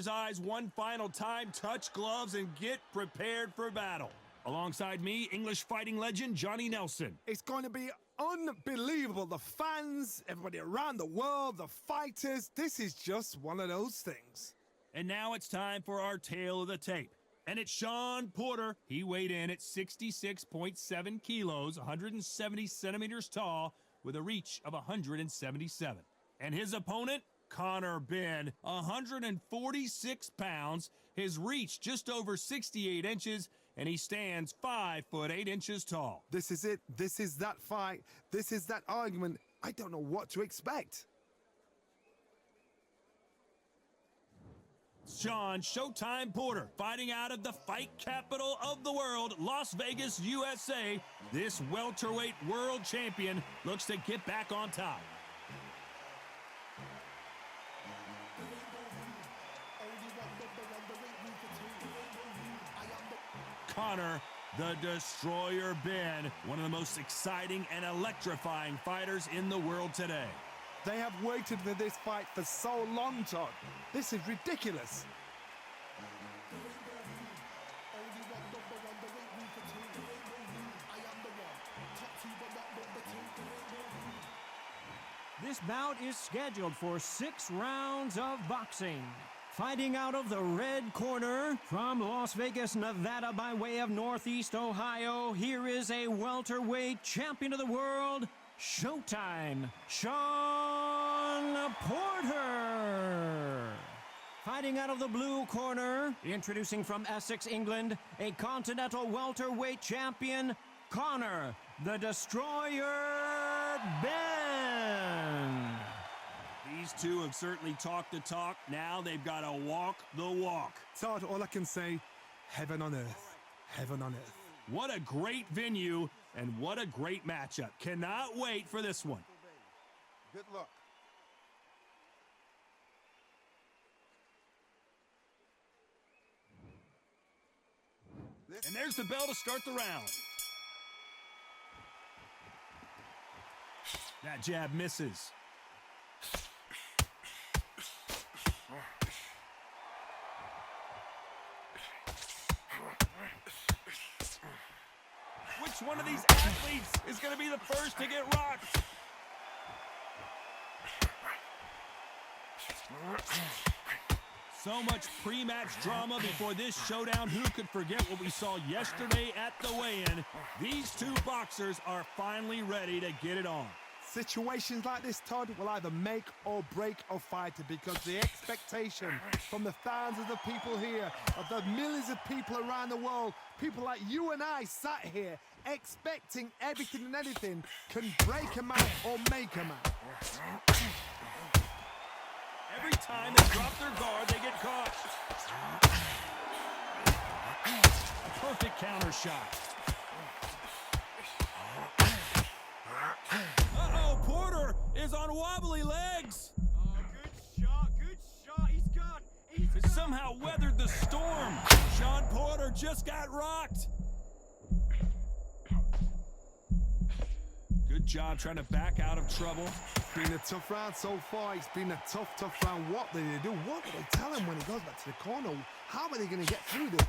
fighters' eyes one final time, touch gloves, and get prepared for battle. Alongside me, English fighting legend Johnny Nelson. It's going to be unbelievable. The fans, everybody around the world, the fighters. This is just one of those things. And now it's time for our tale of the tape. And it's Shawn Porter. He weighed in at 66.7 kilos, 170 centimeters tall, with a reach of 177. And his opponent, Benn, 146 pounds, his reach just over 68 inches, and he stands 5 foot 8 inches tall. This is it. This is that fight. This is that argument. I don't know what to expect. Shawn Showtime Porter, fighting out of the fight capital of the world, Las Vegas, USA. This welterweight world champion looks to get back on top. The Destroyer Benn, one of the most exciting and electrifying fighters in the world today. They have waited for this fight for so long, Todd. This is ridiculous. This bout is scheduled for 6 rounds of boxing. Fighting out of the red corner, from Las Vegas, Nevada, by way of Northeast Ohio, here is a welterweight champion of the world, Showtime, Shawn Porter. Fighting out of the blue corner, introducing from Essex, England, a continental welterweight champion, the Destroyer Benn. These two have certainly talked the talk. Now they've got to walk the walk. Todd, all I can say, heaven on earth. Heaven on earth. What a great venue and what a great matchup. Cannot wait for this one. Good luck. And there's the bell to start the round. That jab misses. Which one of these athletes is going to be the first to get rocked? So much pre-match drama before this showdown. Who could forget what we saw yesterday at the weigh-in? These two boxers are finally ready to get it on. Situations like this, Todd, will either make or break a fighter, because the expectation from the thousands of people here, of the millions of people around the world, people like you and I sat here expecting everything and anything, can break a man or make a man. Every time they drop their guard, they get caught. A perfect counter shot. Uh-oh, Porter is on wobbly legs. Oh, good shot, he's gone. He somehow weathered the storm. Shawn Porter just got rocked. Good job trying to back out of trouble. It's been a tough round so far. It's been a tough round. What did they do? What did they tell him when he goes back to the corner? How are they going to get through this?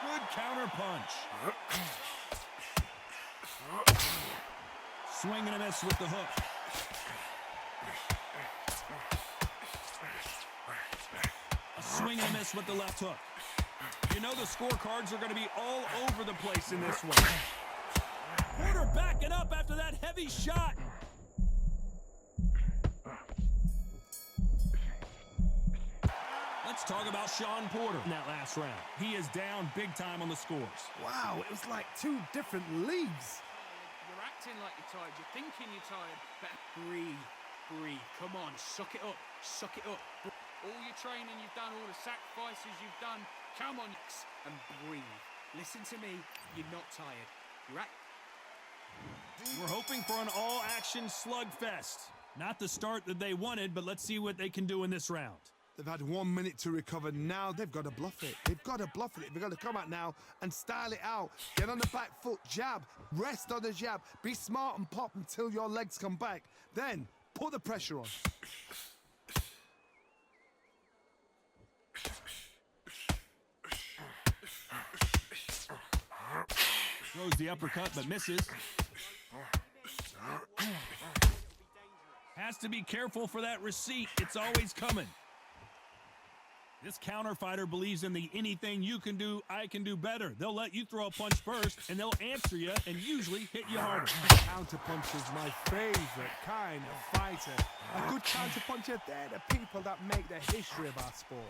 Good counter punch. Swing and a miss with the hook. A swing and a miss with the left hook. You know the scorecards are going to be all over the place in this one. Porter backing up after that heavy shot. Let's talk about Shawn Porter in that last round. He is down big time on the scores. Wow, it was like two different leagues. You're acting like you're tired. You're thinking you're tired. But breathe. Come on, suck it up. All your training you've done, all the sacrifices you've done, come on, and breathe. Listen to me, you're not tired. You're We're hoping for an all-action slugfest. Not the start that they wanted, but let's see what they can do in this round. They've had 1 minute to recover. Now they've got to bluff it. They've got to bluff it. They've got to come out now and style it out. Get on the back foot, jab, rest on the jab. Be smart and pop until your legs come back. Then put the pressure on. Throws the uppercut but misses. Has to be careful for that receipt. It's always coming. This counter fighter believes in the anything you can do, I can do better. They'll let you throw a punch first, and they'll answer you and usually hit you harder. Counter punch is my favorite kind of fighter. A good counter puncher, they're the people that make the history of our sport.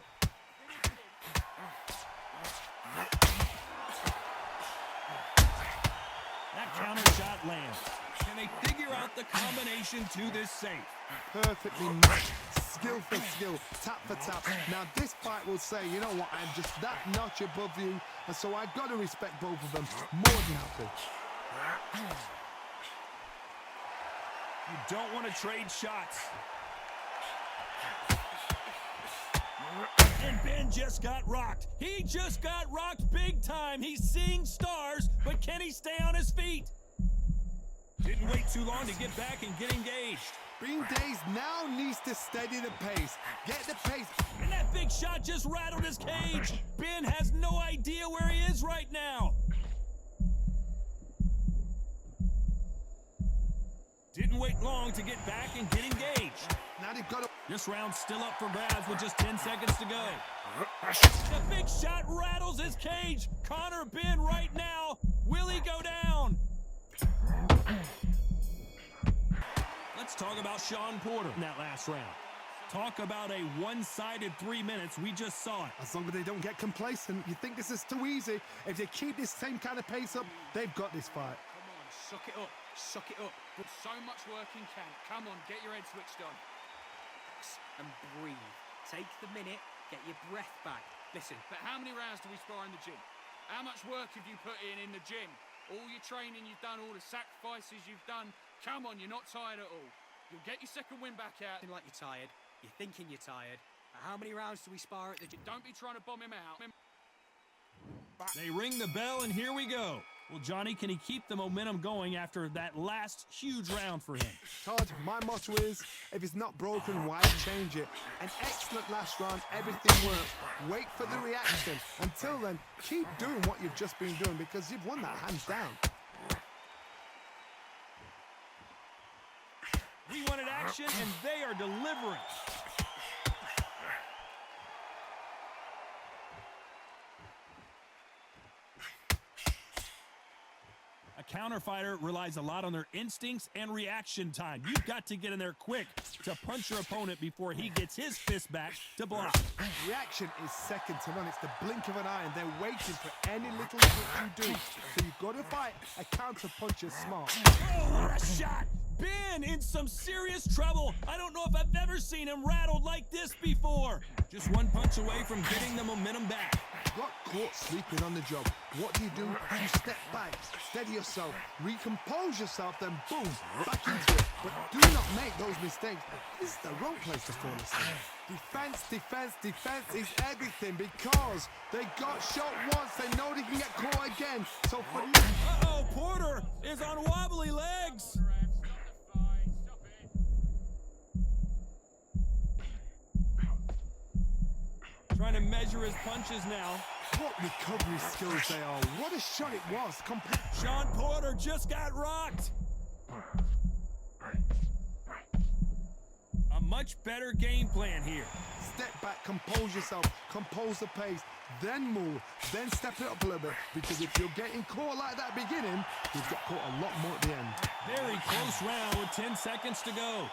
That counter shot lands. Can they figure out the combination to this safe? Perfectly matched, skill for skill, tap for tap. Now this fight will say, you know what, I'm just that notch above you, and so I've got to respect both of them. More than happy. You don't want to trade shots. And Ben just got rocked. He just got rocked big time. He's seeing stars, but can he stay on his feet? Didn't wait too long to get back and get engaged. Bean Days now needs to steady the pace. Get the pace. And that big shot just rattled his cage. Ben has no idea where he is right now. Didn't wait long to get back and get engaged. Now they've got to... This round's still up for grabs with just 10 seconds to go. The big shot rattles his cage. Connor Ben right now. Will he go down? Let's talk about Shawn Porter in that last round. Talk about a one-sided 3 minutes. We just saw it. As long as they don't get complacent, you think this is too easy. If they keep this same kind of pace up, they've got this fight. Come on, suck it up, suck it up. Put so much work in camp. Come on, get your head switched on. And breathe. Take the minute, get your breath back. Listen, but how many rounds do we spar in the gym? How much work have you put in the gym? All your training you've done, all the sacrifices you've done. Come on, you're not tired at all. You'll get your second win back out. Like you're tired. You're thinking you're tired. How many rounds do we spar at the gym? Don't be trying to bomb him out. They ring the bell, and here we go. Well, Johnny, can he keep the momentum going after that last huge round for him? Todd, my motto is, if it's not broken, why change it? An excellent last round, everything works. Wait for the reaction. Until then, keep doing what you've just been doing because you've won that hands down. We wanted action, and they are delivering. A counter fighter relies a lot on their instincts and reaction time. You've got to get in there quick to punch your opponent before he gets his fist back to block. Reaction is second to none. It's the blink of an eye, and they're waiting for any little trick you do. So you've got to fight a counter puncher smart. Oh, what a shot! Ben in some serious trouble. I don't know if I've ever seen him rattled like this before. Just one punch away from getting the momentum back. Got caught sleeping on the job. What do? You step back, steady yourself, recompose yourself, then boom, back into it. But do not make those mistakes. This is the wrong place to fall asleep. Defense, defense, defense is everything because they got shot once. They know they can get caught again. So for Uh-oh, Porter is on wobbly legs. Trying to measure his punches now. what recovery skills they are. What a shot it was. Shawn Porter just got rocked. A much better game plan here. Step back, compose yourself, compose the pace, then move, then step it up a little bit. Because if you're getting caught like that beginning, you've got caught a lot more at the end. Very close round with 10 seconds to go.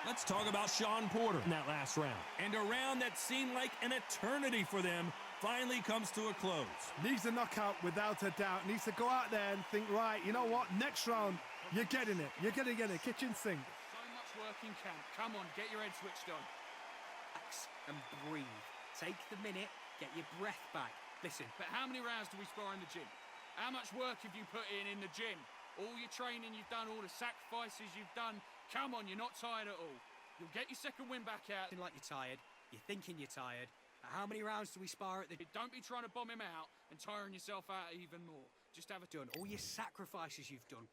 Let's talk about Shawn Porter in that last round. And a round that seemed like an eternity for them finally comes to a close. Needs a knockout without a doubt. Needs to go out there and think, right, you know what? Next round, you're getting it. You're going to get it. Kitchen sink. So much work in camp. Come on, get your head switched on. Relax and breathe. Take the minute, get your breath back. Listen, But how many rounds do we spar in the gym? How much work have you put in the gym? All your training you've done, all the sacrifices you've done. Come on, you're not tired at all. You'll get your second win back out. Like you're tired. You're thinking you're tired. How many rounds do we spar at the... Don't be trying to bomb him out and tiring yourself out even more. Just have a... Done all your sacrifices you've done.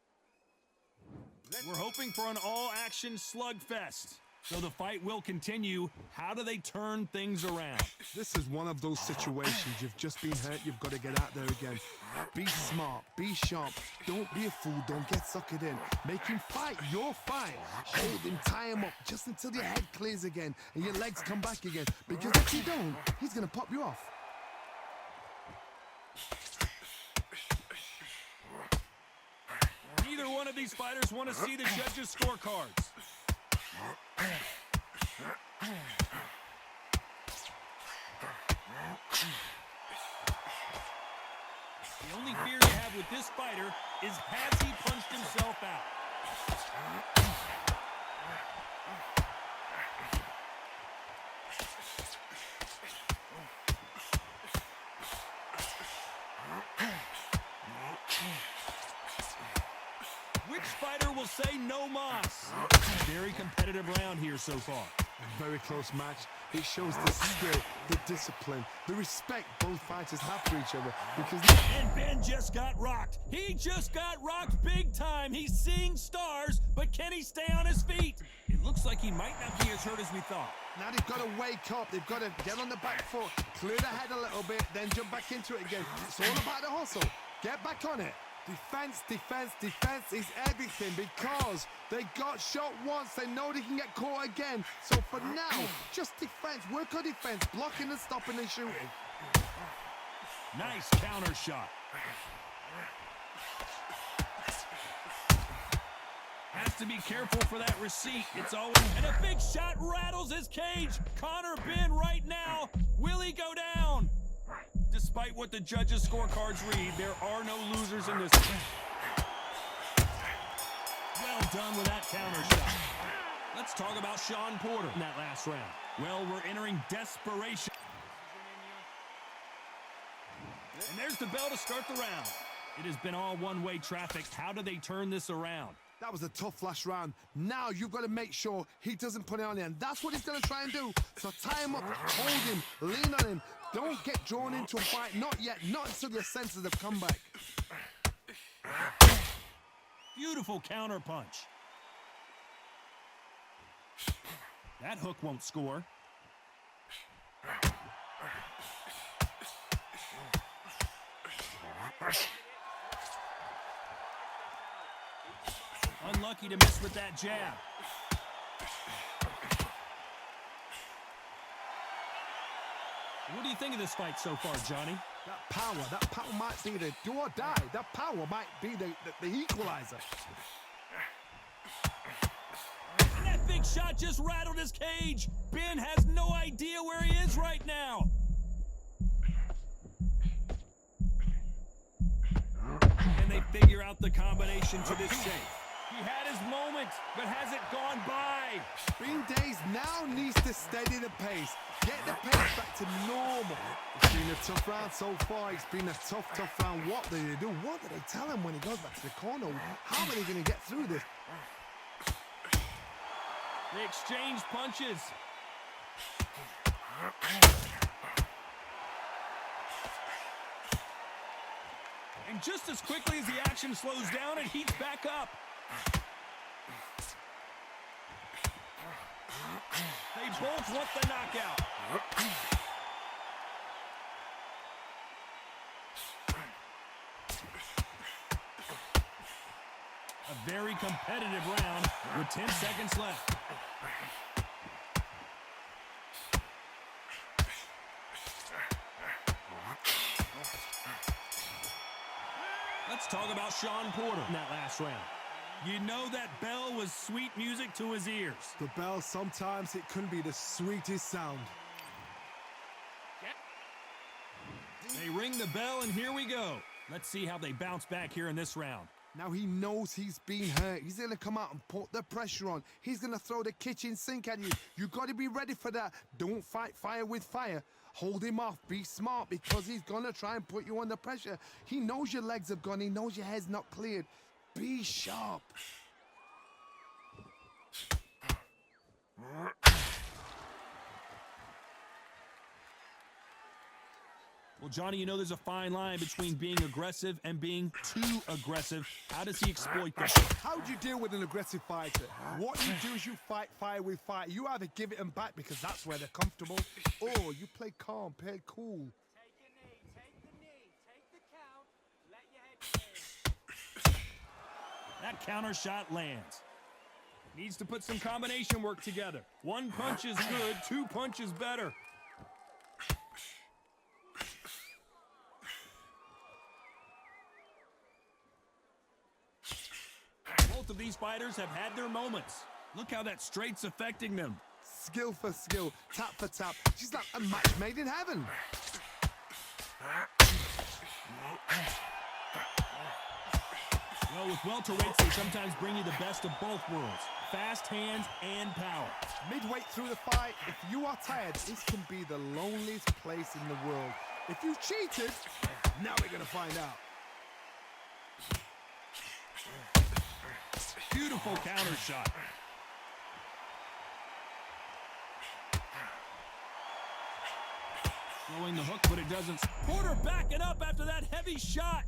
We're hoping for an all-action slugfest. So the fight will continue. How do they turn things around? This is one of those situations. You've just been hurt. You've got to get out there again. Be smart. Be sharp. Don't be a fool. Don't get suckered in. Make him fight your fight. Hold him. Tie him up just until your head clears again and your legs come back again. Because if you don't, he's going to pop you off. Neither one of these fighters want to see the judges' scorecards. The only fear you have with this fighter is, has he punched himself out? Which fighter will say no mas? Very competitive round here so far. A very close match. It shows the skill, the discipline, the respect both fighters have for each other. Because and Benn just got rocked. He just got rocked big time. He's seeing stars, but can he stay on his feet? It looks like he might not be as hurt as we thought. now they've got to wake up. They've got to get on the back foot, clear the head a little bit, then jump back into it again. It's all about the hustle. Get back on it. Defense, defense, defense is everything because they got shot once. They know they can get caught again. So for now, just defense. Work on defense, blocking and stopping and shooting. Nice counter shot. Has to be careful for that receipt. It's always... And a big shot rattles his cage. Connor Benn right now. Will he go down? Despite what the judges' scorecards read, there are no losers in this. Well done with that counter shot. Let's talk about Shawn Porter in that last round. Well, we're entering desperation. And there's the bell to start the round. It has been all one-way traffic. How do they turn this around? That was a tough last round. Now you've got to make sure he doesn't put it on you, and that's what he's going to try and do. So tie him up, hold him, lean on him. Don't get drawn into a fight. Not yet. Not until your senses have come back. Beautiful counter punch. That hook won't score. Unlucky to miss with that jab. What do you think of this fight so far, Johnny? That power might be the do or die. That power might be the equalizer. And that big shot just rattled his cage. Benn has no idea where he is right now. And they figure out the combination to this safe. He had his moment, but has it gone by? Bean Days now needs to steady the pace. Get the pace back to normal. It's been a tough round so far. It's been a tough round. What do they do? What do they tell him when he goes back to the corner? How are they going to get through this? They exchange punches. And just as quickly as the action slows down, it heats back up. They both want the knockout. A very competitive round with 10 seconds left. Let's talk about Shawn Porter in that last round. You know that bell was sweet music to his ears. The bell, sometimes it can be the sweetest sound. They ring the bell, and here we go. Let's see how they bounce back here in this round. Now he knows he's been hurt. He's going to come out and put the pressure on. He's going to throw the kitchen sink at you. You got to be ready for that. Don't fight fire with fire. Hold him off. Be smart because he's going to try and put you under pressure. He knows your legs have gone. He knows your head's not cleared. Be sharp. Well, Johnny, you know there's a fine line between being aggressive and being too aggressive. How does he exploit that? How do you deal with an aggressive fighter? What you do is you fight fire with fire. You either give it them back because that's where they're comfortable, or you play calm, play cool. Take the knee, take the count, let your head clear. That counter shot lands. Needs to put some combination work together. One punch is good, two punches better. Both of these fighters have had their moments. Look how that straight's affecting them. Skill for skill, tap for tap. She's like a match made in heaven. Well, with welterweights, they sometimes bring you the best of both worlds. Fast hands and power. Midway through the fight, if you are tired, this can be the loneliest place in the world. If you cheated, now we're gonna find out. Beautiful counter shot. Throwing the hook, but it doesn't. Porter backing up after that heavy shot.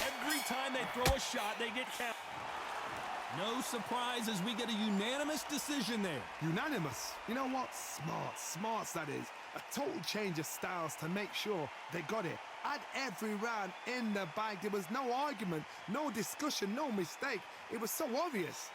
Every time they throw a shot, they get count. No surprise as we get a unanimous decision there. Unanimous. You know what? Smarts that is. A total change of styles to make sure they got it. Had every round in the bag. There was no argument, no discussion, no mistake. It was so obvious.